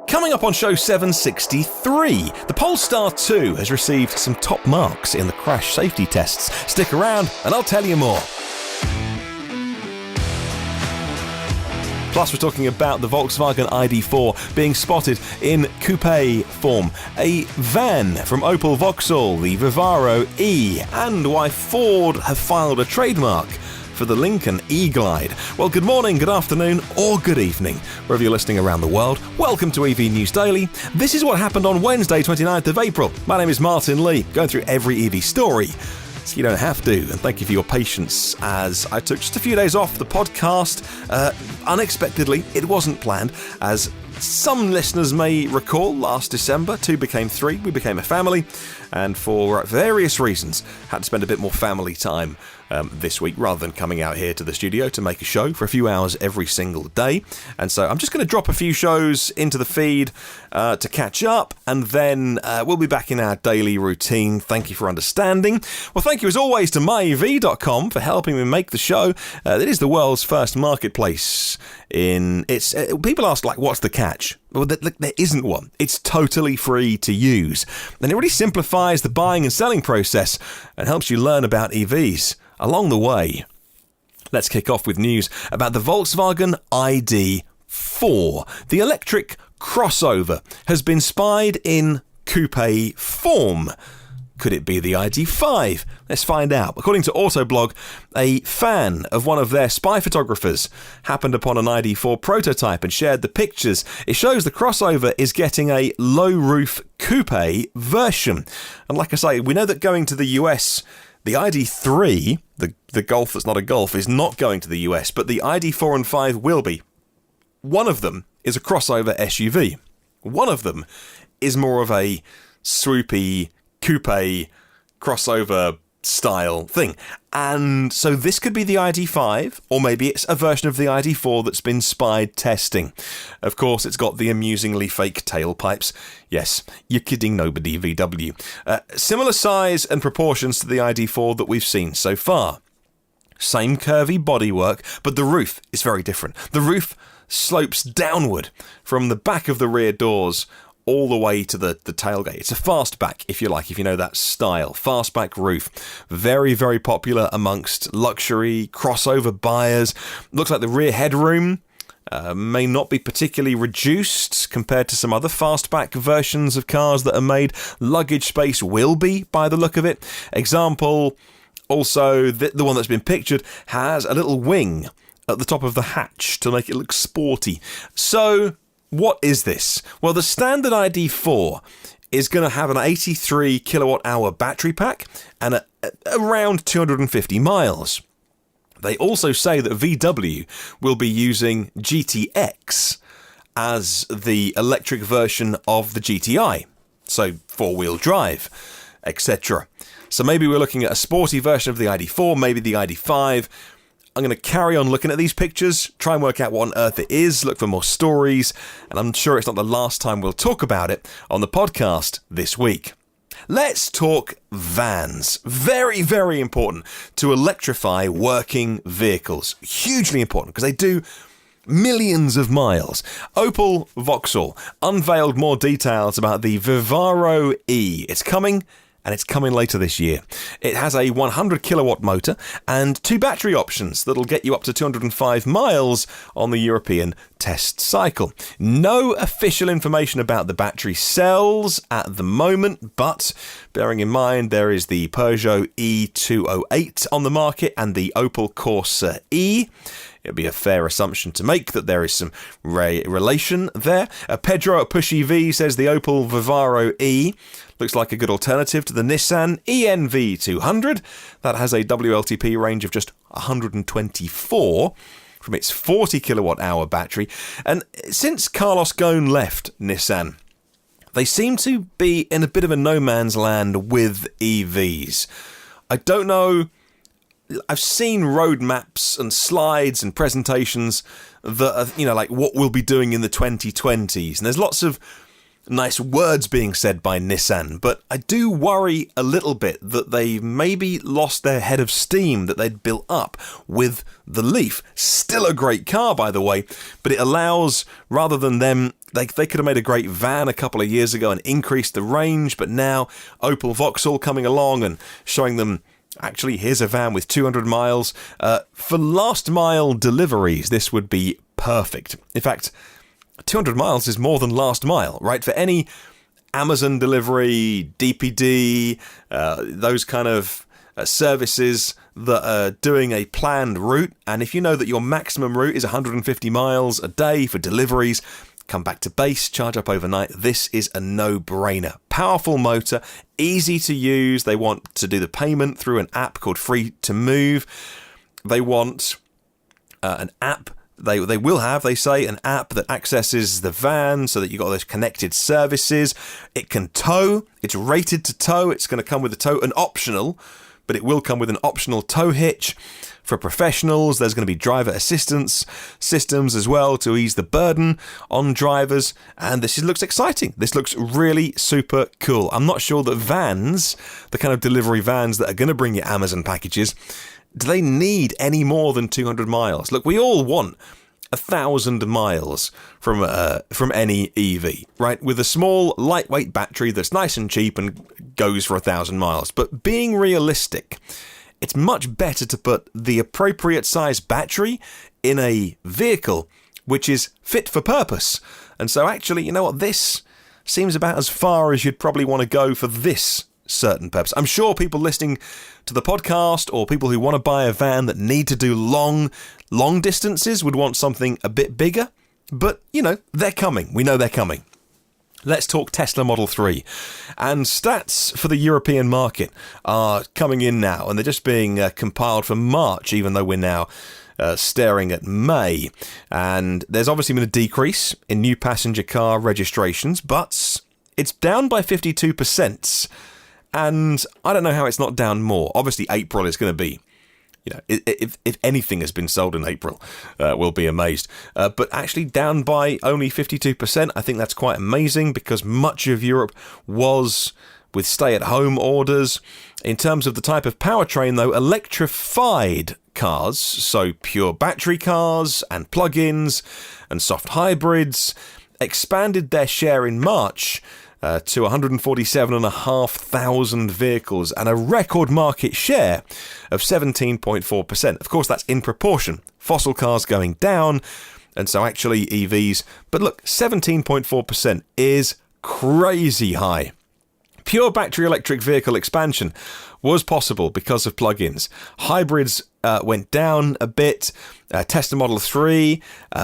Coming up on show 763, the Polestar 2 has received some top marks in the crash safety tests. Stick around and I'll tell you more. Plus, we're talking about the Volkswagen ID4 being spotted in coupe form, a van from Opel Vauxhall, the Vivaro E, and why Ford have filed a trademark for the Lincoln E-Glide. Well, good morning, good afternoon, or good evening, wherever you're listening around the world. Welcome to EV News Daily. This is what happened on Wednesday, 29th of April. My name is Martyn Lee, going through every EV story, so you don't have to. And thank you for your patience as I took just a few days off the podcast. Unexpectedly, it wasn't planned, as some listeners may recall, last December, 2 became 3, we became a family, and for various reasons, had to spend a bit more family time this week, rather than coming out here to the studio to make a show for a few hours every single day. And so I'm just going to drop a few shows into the feed to catch up, and then we'll be back in our daily routine. Thank you for understanding. Well, thank you as always to myev.com for helping me make the show. It is the world's first marketplace in its... people ask, like, what's the catch? Well, there isn't one. It's totally free to use. And it really simplifies the buying and selling process and helps you learn about EVs along the way. Let's kick off with news about the Volkswagen ID4. The electric crossover has been spied in coupe form. Could it be the ID5? Let's find out. According to Autoblog, a fan of one of their spy photographers happened upon an ID4 prototype and shared the pictures. It shows the crossover is getting a low-roof coupe version. And like I say, we know that going to the US, the ID3, the Golf that's not a Golf, is not going to the US, but the ID4 and 5 will be. One of them is a crossover SUV. One of them is more of a swoopy coupe crossover style thing. And so this could be the ID5, or maybe it's a version of the ID4 that's been spied testing. Of course, it's got the amusingly fake tailpipes. Yes, you're kidding nobody, VW. Similar size and proportions to the ID4 that we've seen so far. Same curvy bodywork, but the roof is very different. The roof slopes downward from the back of the rear doors all the way to the tailgate. It's a fastback, if you like, if you know that style. Fastback roof. Very, very popular amongst luxury crossover buyers. Looks like the rear headroom may not be particularly reduced compared to some other fastback versions of cars that are made. Luggage space will be, by the look of it. Example, also, the one that's been pictured has a little wing at the top of the hatch to make it look sporty. So, what is this? Well, the standard ID4 is going to have an 83 kilowatt hour battery pack and around 250 miles. They also say that VW will be using GTX as the electric version of the GTI, so four-wheel drive, etc. So maybe we're looking at a sporty version of the ID4, maybe the ID5. I'm going to carry on looking at these pictures, try and work out what on earth it is, look for more stories, and I'm sure it's not the last time we'll talk about it on the podcast this week. Let's talk vans. Very, very important to electrify working vehicles. Hugely important because they do millions of miles. Opel Vauxhall unveiled more details about the Vivaro E. It's coming, and it's coming later this year. It has a 100 kilowatt motor and 2 battery options that'll get you up to 205 miles on the European test cycle. No official information about the battery cells at the moment, but bearing in mind there is the Peugeot E208 on the market and the Opel Corsa E. It'd be a fair assumption to make that there is some relation there. Pedro at Push EV says the Opel Vivaro E looks like a good alternative to the Nissan ENV200. That has a WLTP range of just 124 from its 40 kilowatt hour battery. And since Carlos Ghosn left Nissan, they seem to be in a bit of a no man's land with EVs. I don't know. I've seen roadmaps and slides and presentations that are, like what we'll be doing in the 2020s. And there's lots of nice words being said by Nissan, but I do worry a little bit that they maybe lost their head of steam that they'd built up with the Leaf. Still a great car, by the way, but it allows, rather than them, they could have made a great van a couple of years ago and increased the range, but now Opel Vauxhall coming along and showing them, actually, here's a van with 200 miles. For last mile deliveries, this would be perfect. In fact, 200 miles is more than last mile, right? For any Amazon delivery, DPD, those kind of services that are doing a planned route, and if you know that your maximum route is 150 miles a day for deliveries, come back to base, charge up overnight, this is a no-brainer. Powerful motor, easy to use. They want to do the payment through an app called Free to Move. They want an app. They will have, they say, an app that accesses the van so that you've got those connected services. It can tow. It's rated to tow. It's going to come with a tow, an optional, but it will come with an optional tow hitch. For professionals, there's going to be driver assistance systems as well to ease the burden on drivers. And this looks exciting. This looks really super cool. I'm not sure that vans, the kind of delivery vans that are going to bring you Amazon packages, do they need any more than 200 miles? Look, we all want 1,000 miles from any EV, right? With a small, lightweight battery that's nice and cheap and goes for 1,000 miles. But being realistic, it's much better to put the appropriate size battery in a vehicle which is fit for purpose. And so actually, you know what? This seems about as far as you'd probably want to go for this certain purpose. I'm sure people listening to the podcast or people who want to buy a van that need to do long distances would want something a bit bigger, but you know, they're coming. We know they're coming. Let's talk Tesla Model 3. And stats for the European market are coming in now, and they're just being compiled for March, even though we're now staring at May. And there's obviously been a decrease in new passenger car registrations, but it's down by 52%. And I don't know how it's not down more. Obviously, April is going to be, you know, if anything has been sold in April, we'll be amazed. But actually down by only 52%. I think that's quite amazing because much of Europe was with stay-at-home orders. In terms of the type of powertrain, though, electrified cars, so pure battery cars and plug-ins and soft hybrids, expanded their share in March to 147,500 vehicles and a record market share of 17.4%. Of course, that's in proportion. Fossil cars going down, and so actually EVs. But look, 17.4% is crazy high. Pure battery electric vehicle expansion was possible because of plug-ins. Hybrids went down a bit. Tesla Model 3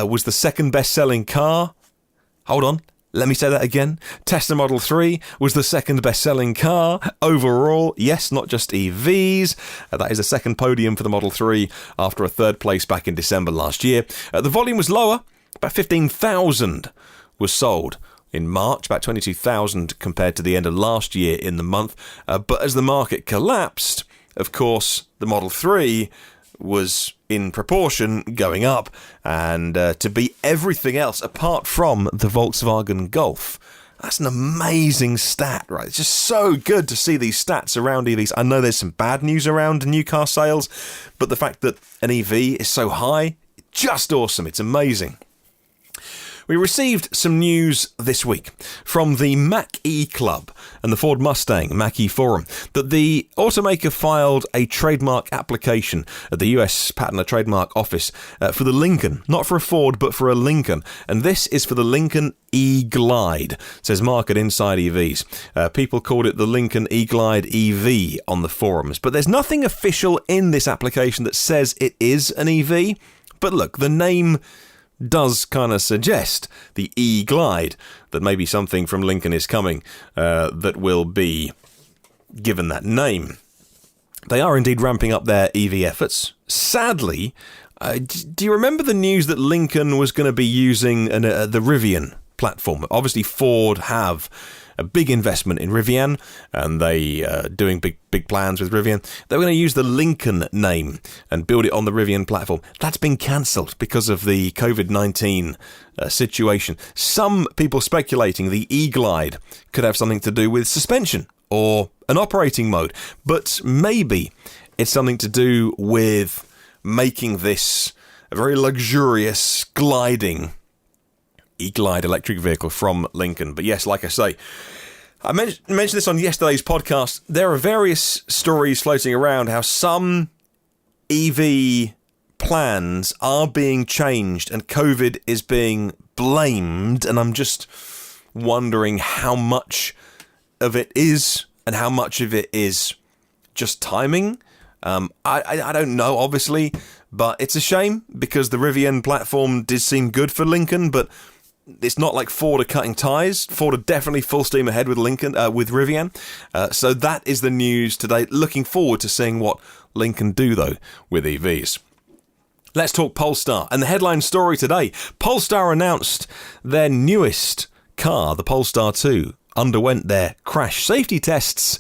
was the second best-selling car. Hold on. Let me say that again. Tesla Model 3 was the second best-selling car overall. Yes, not just EVs. That is a second podium for the Model 3 after a third place back in December last year. The volume was lower. About 15,000 was sold in March, about 22,000 compared to the end of last year in the month. But as the market collapsed, of course, the Model 3 was in proportion going up, and to beat everything else apart from the Volkswagen Golf. That's an amazing stat, right? It's just so good to see these stats around EVs. I know there's some bad news around new car sales, but the fact that an EV is so high, just awesome. It's amazing. We received some news this week from the Mach-E Club and the Ford Mustang Mach-E Forum that the automaker filed a trademark application at the US Patent and Trademark Office for the Lincoln, not for a Ford, but for a Lincoln. And this is for the Lincoln E-Glide, says Market Inside EVs. People called it the Lincoln E-Glide EV on the forums, but there's nothing official in this application that says it is an EV. But look, the name does kind of suggest the E-Glide, that maybe something from Lincoln is coming that will be given that name. They are indeed ramping up their EV efforts. Sadly, do you remember the news that Lincoln was going to be using the Rivian platform? Obviously, Ford have a big investment in Rivian, and they doing big plans with Rivian. They were going to use the Lincoln name and build it on the Rivian platform. That's been cancelled because of the COVID-19 situation. Some people speculating the e-Glide could have something to do with suspension or an operating mode, but maybe it's something to do with making this a very luxurious gliding e-Glide electric vehicle from Lincoln. But yes, like I say, I mentioned this on yesterday's podcast. There are various stories floating around how some EV plans are being changed and COVID is being blamed, and I'm just wondering how much of it is and how much of it is just timing. I don't know, obviously, but it's a shame because the Rivian platform did seem good for Lincoln, but it's not like Ford are cutting ties. Ford are definitely full steam ahead with Rivian. So that is the news today. Looking forward to seeing what Lincoln do, though, with EVs. Let's talk Polestar. And the headline story today, Polestar announced their newest car, the Polestar 2, underwent their crash safety tests,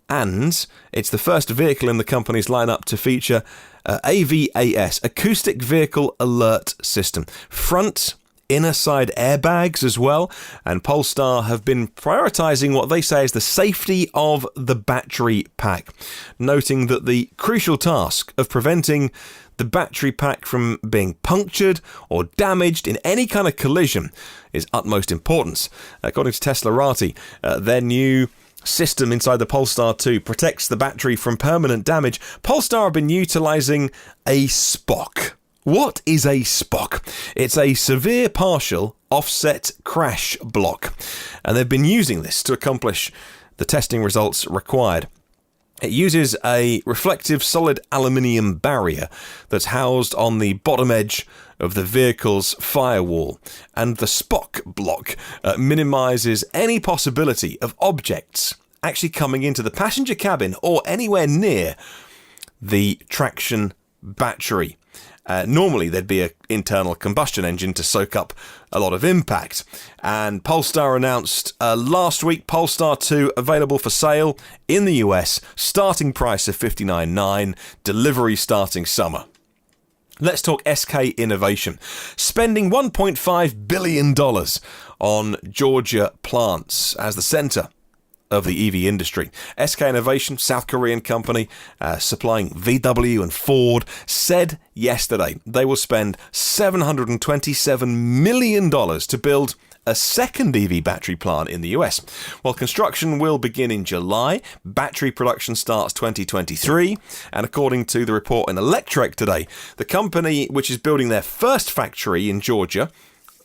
and it's the first vehicle in the company's lineup to feature AVAS, Acoustic Vehicle Alert System. Front, inner side airbags as well, and Polestar have been prioritising what they say is the safety of the battery pack, noting that the crucial task of preventing the battery pack from being punctured or damaged in any kind of collision is utmost importance. According to Teslarati, their new system inside the Polestar 2 protects the battery from permanent damage. Polestar have been utilising a SPOC. What is a SPOC? It's a severe partial offset crash block, and they've been using this to accomplish the testing results required. It uses a reflective solid aluminium barrier that's housed on the bottom edge of the vehicle's firewall, and the SPOC block minimises any possibility of objects actually coming into the passenger cabin or anywhere near the traction battery. Normally, there'd be an internal combustion engine to soak up a lot of impact. And Polestar announced last week, Polestar 2 available for sale in the US, starting price of $59,900, delivery starting summer. Let's talk SK Innovation. Spending $1.5 billion on Georgia plants as the centre of the EV industry. SK Innovation, South Korean company supplying VW and Ford, said yesterday they will spend $727 million to build a second EV battery plant in the US. While construction will begin in July, battery production starts 2023, and according to the report in Electrek today, the company which is building their first factory in Georgia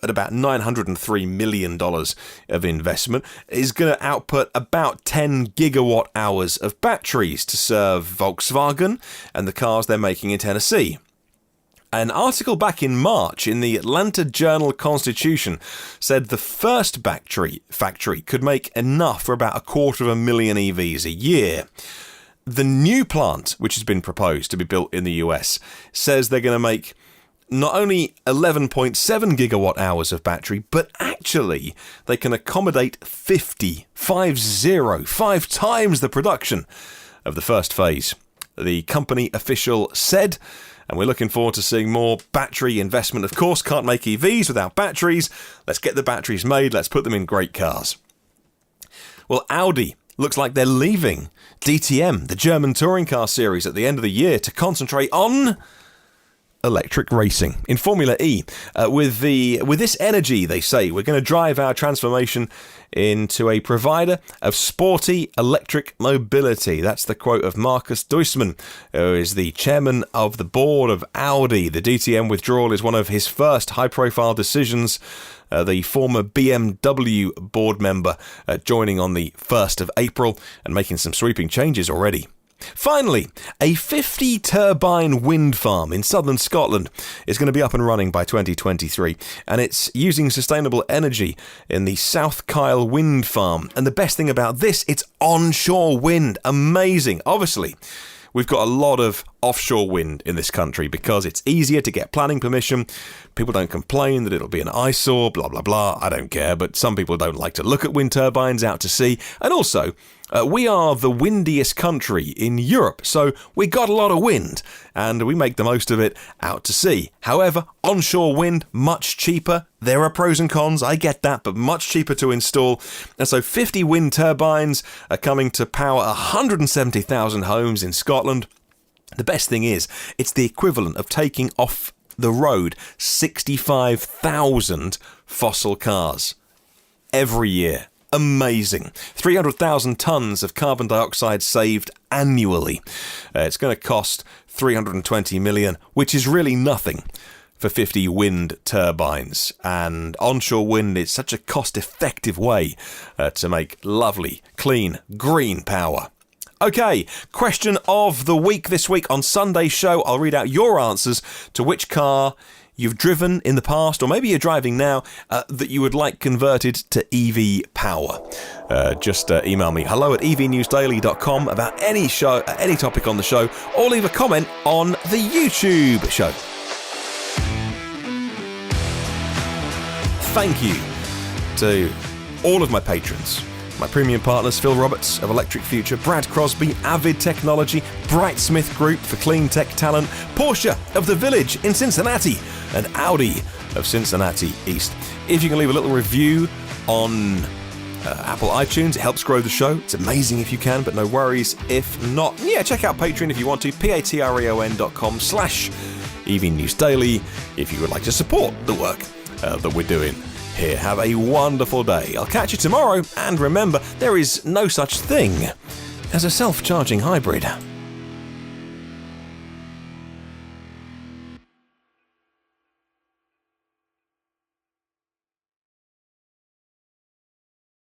at about $903 million of investment, is going to output about 10 gigawatt hours of batteries to serve Volkswagen and the cars they're making in Tennessee. An article back in March in the Atlanta Journal-Constitution said the first factory could make enough for about 250,000 EVs a year. The new plant, which has been proposed to be built in the US, says they're going to make not only 11.7 gigawatt hours of battery, but actually they can accommodate 5 times the production of the first phase. The company official said, and we're looking forward to seeing more battery investment. Of course, can't make EVs without batteries. Let's get the batteries made. Let's put them in great cars. Well, Audi looks like they're leaving DTM, the German touring car series, at the end of the year to concentrate on electric racing in Formula E. With this energy, they say, we're going to drive our transformation into a provider of sporty electric mobility. That's the quote of Markus Duismann, who is the chairman of the board of Audi. The DTM withdrawal is one of his first high-profile decisions. The former BMW board member joining on the 1st of April and making some sweeping changes already. Finally, a 50-turbine wind farm in southern Scotland is going to be up and running by 2023, and it's using sustainable energy in the South Kyle wind farm. And the best thing about this, it's onshore wind. Amazing. Obviously, we've got a lot of offshore wind in this country because it's easier to get planning permission. People don't complain that it'll be an eyesore, blah, blah, blah. I don't care, but some people don't like to look at wind turbines out to sea. And also, we are the windiest country in Europe, so we got a lot of wind, and we make the most of it out to sea. However, onshore wind, much cheaper. There are pros and cons, I get that, but much cheaper to install. And so 50 wind turbines are coming to power 170,000 homes in Scotland. The best thing is, it's the equivalent of taking off the road 65,000 fossil cars every year. Amazing. 300,000 tonnes of carbon dioxide saved annually. It's going to cost 320 million, which is really nothing for 50 wind turbines. And onshore wind is such a cost-effective way to make lovely, clean, green power. Okay, question of the week this week on Sunday's show. I'll read out your answers to which car you've driven in the past, or maybe you're driving now, that you would like converted to EV power. Just email me hello@evnewsdaily.com about any show, any topic on the show, or leave a comment on the YouTube show. Thank you to all of my patrons. My premium partners, Phil Roberts of Electric Future, Brad Crosby, Avid Technology, Brightsmith Group for clean tech talent, Porsche of The Village in Cincinnati, and Audi of Cincinnati East. If you can leave a little review on Apple iTunes, it helps grow the show. It's amazing if you can, but no worries if not. Yeah, check out Patreon if you want to, patreon.com/EV News Daily if you would like to support the work that we're doing here. Have a wonderful day. I'll catch you tomorrow, and remember, there is no such thing as a self-charging hybrid.